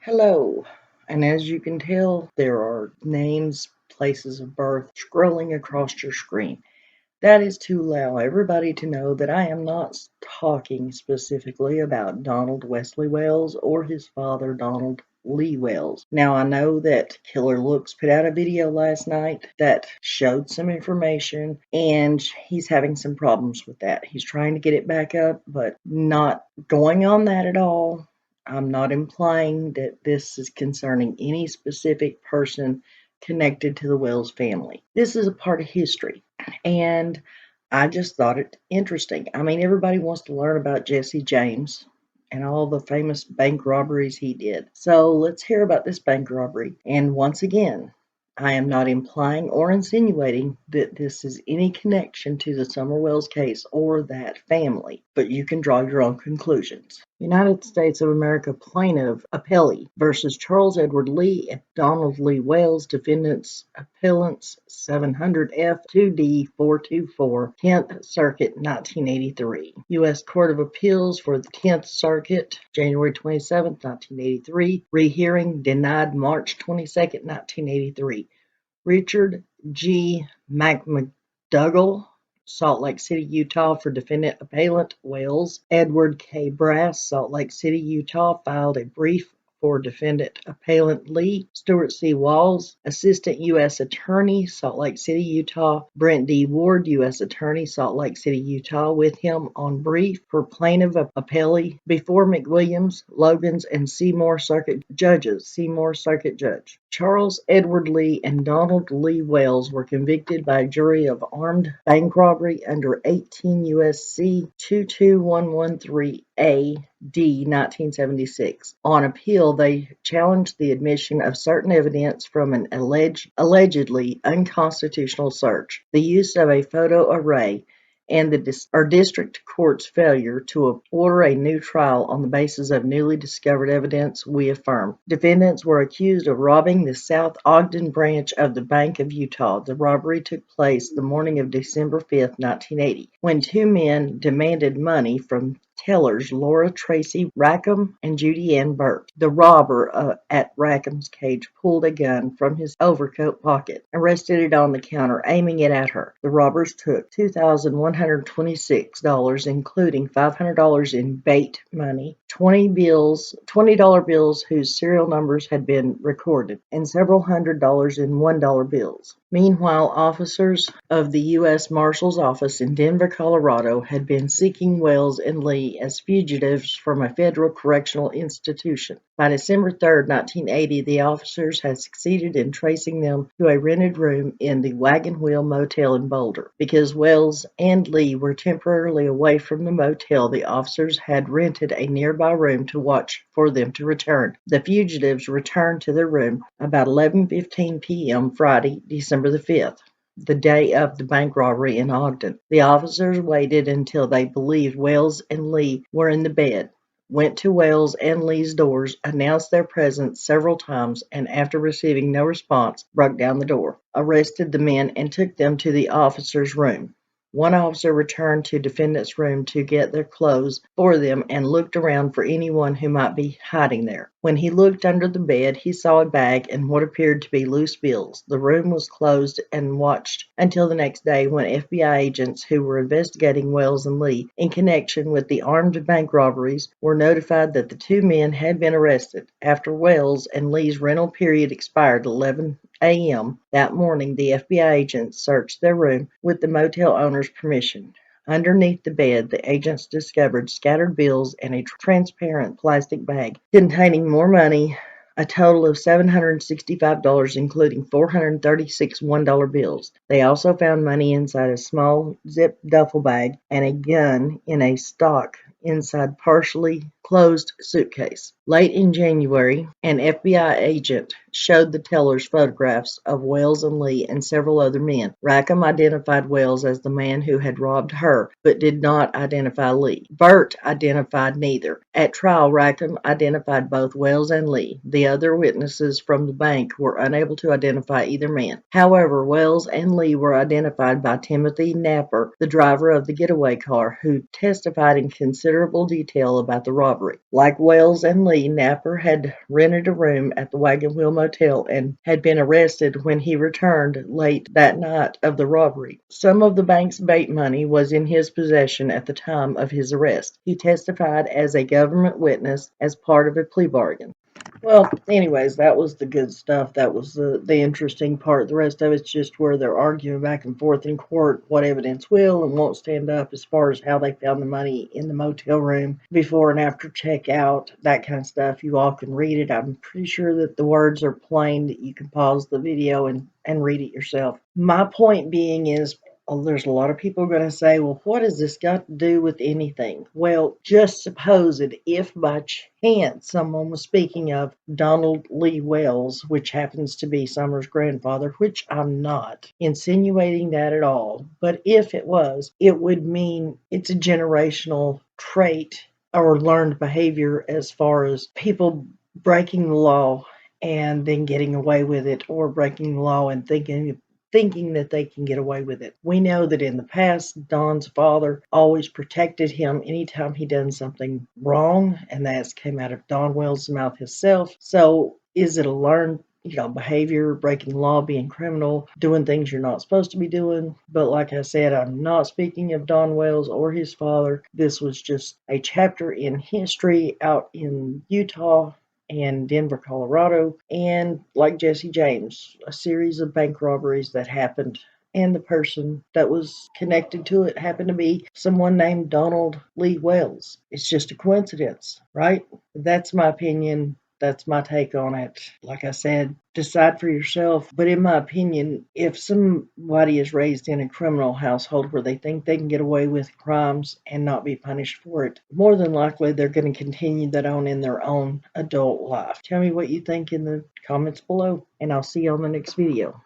Hello, and as you can tell, there are names, places of birth scrolling across your screen. That is to allow everybody to know that I am not talking specifically about Donald Wesley Wells or his father, Donald Lee Wells. Now, I know that Killer Looks put out a video last night that showed some information, and he's having some problems with that. He's trying to get it back up, but not going on that at all. I'm not implying that this is concerning any specific person connected to the Wells family. This is a part of history, and I just thought it interesting. I mean, everybody wants to learn about Jessie James and all the famous bank robberies he did. So let's hear about this bank robbery. And once again, I am not implying or insinuating that this is any connection to the Summer Wells case or that family, but you can draw your own conclusions. United States of America plaintiff appellee versus Charles Edward Lee and Donald Lee Wells, defendants appellants 700F 2D 424, 10th Circuit, 1983. U.S. Court of Appeals for the 10th Circuit, January 27, 1983. Rehearing denied March 22, 1983. Richard G. McDougall, Salt Lake City, Utah, for defendant appellant Wells. Edward K. Brass, Salt Lake City, Utah, filed a brief for defendant appellant Lee. Stuart C. Walls, Assistant U.S. Attorney, Salt Lake City, Utah. Brent D. Ward, U.S. Attorney, Salt Lake City, Utah, with him on brief for plaintiff appellee before McWilliams, Logans, and Seymour Circuit judges. Seymour Circuit Judge. Charles Edward Lee and Donald Lee Wells were convicted by a jury of armed bank robbery under 18 U.S.C. 22113A D 1976. On appeal, they challenged the admission of certain evidence from an allegedly unconstitutional search, the use of a photo array, and the district court's failure to order a new trial on the basis of newly discovered evidence. We affirm. Defendants were accused of robbing the South Ogden branch of the Bank of Utah. The robbery took place the morning of December 5, 1980, when two men demanded money from tellers Laura Tracy Rackham and Judy Ann Burke. The robber at Rackham's cage pulled a gun from his overcoat pocket and rested it on the counter, aiming it at her. The robbers took $2,126, including $500 in bait money, $20 bills whose serial numbers had been recorded, and several $100 in $1 bills. Meanwhile, officers of the U.S. Marshal's Office in Denver, Colorado, had been seeking Wells and Lee as fugitives from a federal correctional institution. By December 3, 1980, the officers had succeeded in tracing them to a rented room in the Wagon Wheel Motel in Boulder. Because Wells and Lee were temporarily away from the motel, the officers had rented a nearby room to watch for them to return. The fugitives returned to their room about 11:15 p.m. Friday, December the 5th, the day of the bank robbery in Ogden. The officers waited until they believed Wells and Lee were in the bed, went to Wells and Lee's doors, announced their presence several times, and after receiving no response, broke down the door, arrested the men, and took them to the officers' room. One officer returned to defendant's room to get their clothes for them and looked around for anyone who might be hiding there. When he looked under the bed, he saw a bag and what appeared to be loose bills. The room was closed and watched until the next day, when FBI agents who were investigating Wells and Lee in connection with the armed bank robberies were notified that the two men had been arrested. After Wells and Lee's rental period expired at 11 a.m. that morning, the FBI agents searched their room with the motel owner's permission. Underneath the bed, the agents discovered scattered bills and a transparent plastic bag containing more money, a total of $765, including 436 $1 bills. They also found money inside a small zip duffel bag and a gun in a stock inside partially closed suitcase. Late in January, an FBI agent showed the tellers photographs of Wells and Lee and several other men. Rackham identified Wells as the man who had robbed her, but did not identify Lee. Burt identified neither. At trial, Rackham identified both Wells and Lee. The other witnesses from the bank were unable to identify either man. However, Wells and Lee were identified by Timothy Napper, the driver of the getaway car, who testified in considerable detail about the robbery. Like Wells and Lee, Napper had rented a room at the Wagon Wheel Motel and had been arrested when he returned late that night of the robbery. Some of the bank's bait money was in his possession at the time of his arrest. He testified as a government witness as part of a plea bargain. Well, anyways, that was the good stuff. That was the interesting part. The rest of it's just where they're arguing back and forth in court what evidence will and won't stand up as far as how they found the money in the motel room before and after checkout, that kind of stuff. You all can read it. I'm pretty sure that the words are plain, that you can pause the video and read it yourself. My point being is, there's a lot of people going to say, well, what has this got to do with anything? Well, just suppose it, if by chance someone was speaking of Donald Lee Wells, which happens to be Summer's grandfather, which I'm not insinuating that at all, but if it was, it would mean it's a generational trait or learned behavior as far as people breaking the law and then getting away with it, or breaking the law and thinking that they can get away with it. We know that in the past, Don's father always protected him anytime he done something wrong, and that came out of Don Wells' mouth himself. So is it a learned behavior, breaking the law, being criminal, doing things you're not supposed to be doing? But like I said, I'm not speaking of Don Wells or his father. This was just a chapter in history out in Utah and Denver, Colorado, and like Jessie James, a series of bank robberies that happened, and the person that was connected to it happened to be someone named Donald Lee Wells. It's just a coincidence, right? That's my opinion. That's my take on it. Like I said, decide for yourself. But in my opinion, if somebody is raised in a criminal household where they think they can get away with crimes and not be punished for it, more than likely they're going to continue that on in their own adult life. Tell me what you think in the comments below, and I'll see you on the next video.